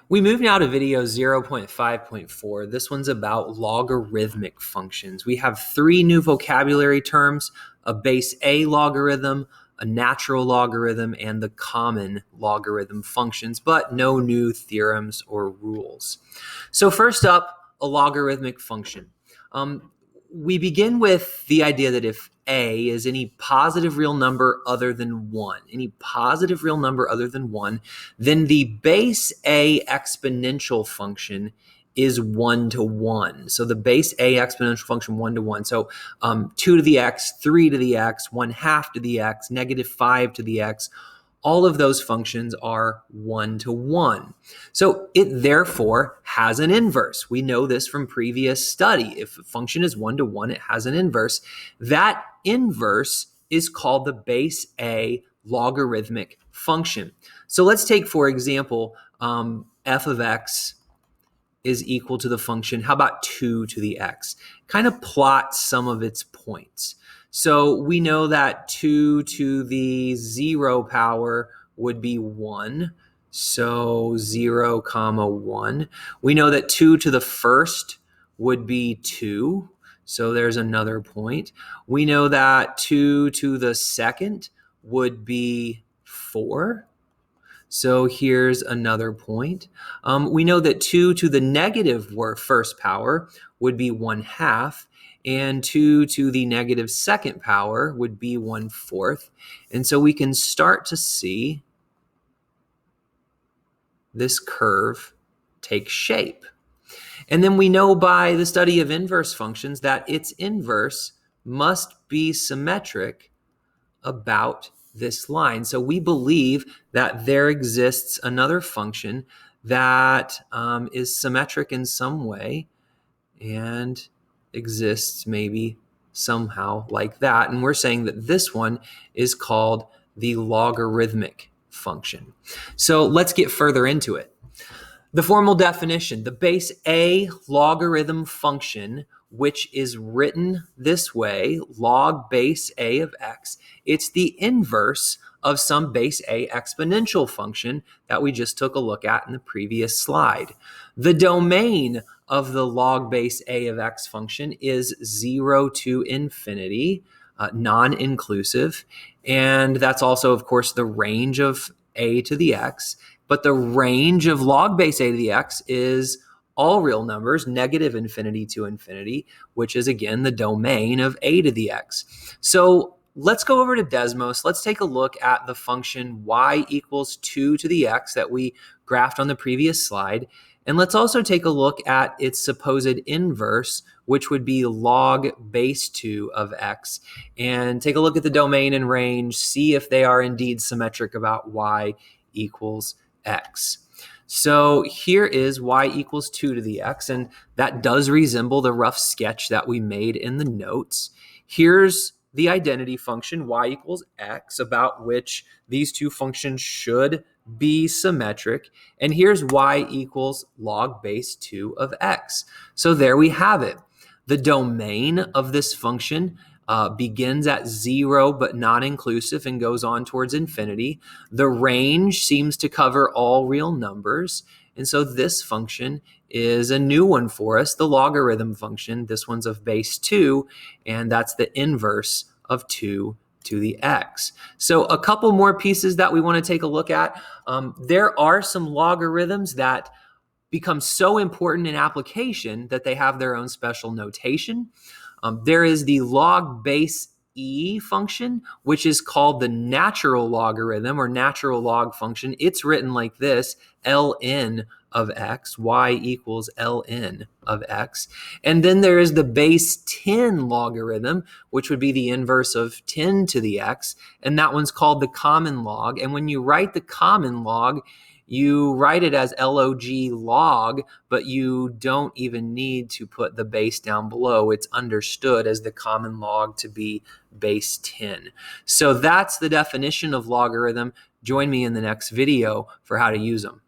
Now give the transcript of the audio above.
We move now to video 0.5.4. This one's about logarithmic functions. We have three new vocabulary terms: a base A logarithm, a natural logarithm, and the common logarithm functions, but no new theorems or rules. So first up, a logarithmic function. We begin with the idea that if A is any positive real number other than 1, then the base A exponential function is 1 to 1. So the base A exponential function 1 to 1. So 2 to the x, 3 to the x, 1/2 to the x, -5 to the x. All of those functions are 1 to 1. So it therefore has an inverse. We know this from previous study. If a function is 1 to 1, it has an inverse. That inverse is called the base A logarithmic function. So let's take, for example, f of x is equal to the function, how about 2 to the x? Kind of plot some of its points. So we know that 2 to the 0 power would be 1. So 0, 1. We know that 2 to the first would be 2. So there's another point. We know that 2 to the second would be 4. So here's another point. We know that 2 to the negative first power would be 1/2, and 2 to the negative second power would be 1/4. And so we can start to see this curve take shape. And then we know by the study of inverse functions that its inverse must be symmetric about this line. So we believe that there exists another function that is symmetric in some way and exists maybe somehow like that. And we're saying that this one is called the logarithmic function. So let's get further into it. The formal definition: the base A logarithm function, which is written this way, log base A of x, it's the inverse of some base A exponential function that we just took a look at in the previous slide. The domain of the log base A of x function is 0 to infinity, non-inclusive, and that's also, of course, the range of A to the x. But the range of log base A to the x is all real numbers, -infinity to infinity, which is, again, the domain of A to the x. So let's go over to Desmos. Let's take a look at the function y equals 2 to the x that we graphed on the previous slide. And let's also take a look at its supposed inverse, which would be log base 2 of x, and take a look at the domain and range, see if they are indeed symmetric about y equals x. So here is y equals 2 to the x, and that does resemble the rough sketch that we made in the notes. Here's the identity function, y equals x, about which these two functions should be symmetric. And here's y equals log base 2 of x. So there we have it. The domain of this function begins at 0 but not inclusive and goes on towards infinity. The range seems to cover all real numbers. And so this function is a new one for us, the logarithm function. This one's of base 2, and that's the inverse of 2 to the x. So a couple more pieces that we want to take a look at. There are some logarithms that become so important in application that they have their own special notation. There is the log base e function, which is called the natural logarithm or natural log function. It's written like this: ln of x, y equals ln of x. And then there is the base 10 logarithm, which would be the inverse of 10 to the x, and that one's called the common log. And when you write the common log, you write it as log, but you don't even need to put the base down below. It's understood as the common log to be base 10. So that's the definition of logarithm. Join me in the next video for how to use them.